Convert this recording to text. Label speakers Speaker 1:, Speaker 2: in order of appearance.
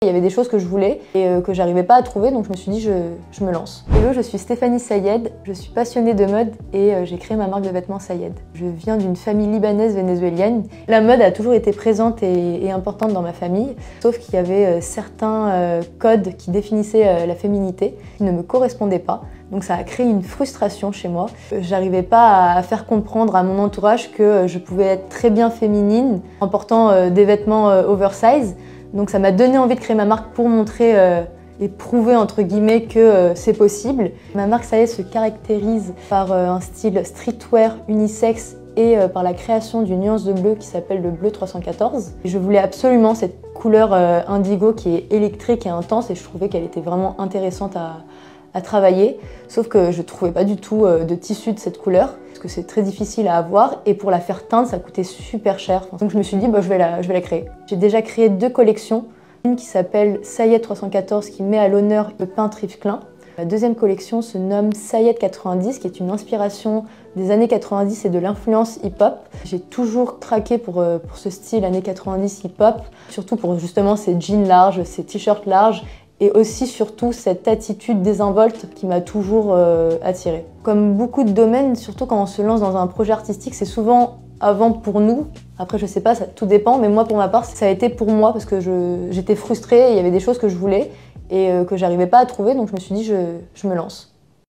Speaker 1: y avait des choses que je voulais et que j'arrivais pas à trouver, donc je me suis dit je me lance. Hello, je suis Stéphanie Sayed, je suis passionnée de mode et j'ai créé ma marque de vêtements Sayed. Je viens d'une famille libanaise vénézuélienne. La mode a toujours été présente et importante dans ma famille, sauf qu'il y avait certains codes qui définissaient la féminité qui ne me correspondaient pas. Donc ça a créé une frustration chez moi. J'arrivais pas à faire comprendre à mon entourage que je pouvais être très bien féminine en portant des vêtements oversize. Donc ça m'a donné envie de créer ma marque pour montrer et prouver entre guillemets que c'est possible. Ma marque Sayed se caractérise par un style streetwear unisexe et par la création d'une nuance de bleu qui s'appelle le bleu 314. Je voulais absolument cette couleur indigo qui est électrique et intense et je trouvais qu'elle était vraiment intéressante à travailler, sauf que je trouvais pas du tout de tissu de cette couleur, parce que c'est très difficile à avoir, et pour la faire teindre, ça coûtait super cher. Donc je me suis dit, bah, je vais la créer. J'ai déjà créé 2 collections, une qui s'appelle Sayed 314, qui met à l'honneur le peintre Yves Klein. La deuxième collection se nomme Sayed 90, qui est une inspiration des années 90 et de l'influence hip-hop. J'ai toujours craqué pour ce style années 90 hip-hop, surtout pour justement ces jeans larges, ces t-shirts larges, et aussi surtout cette attitude désinvolte qui m'a toujours attirée. Comme beaucoup de domaines, surtout quand on se lance dans un projet artistique, c'est souvent avant pour nous. Après je sais pas, ça, tout dépend, mais moi pour ma part ça a été pour moi parce que j'étais frustrée, il y avait des choses que je voulais et que j'arrivais pas à trouver, donc je me suis dit je me lance.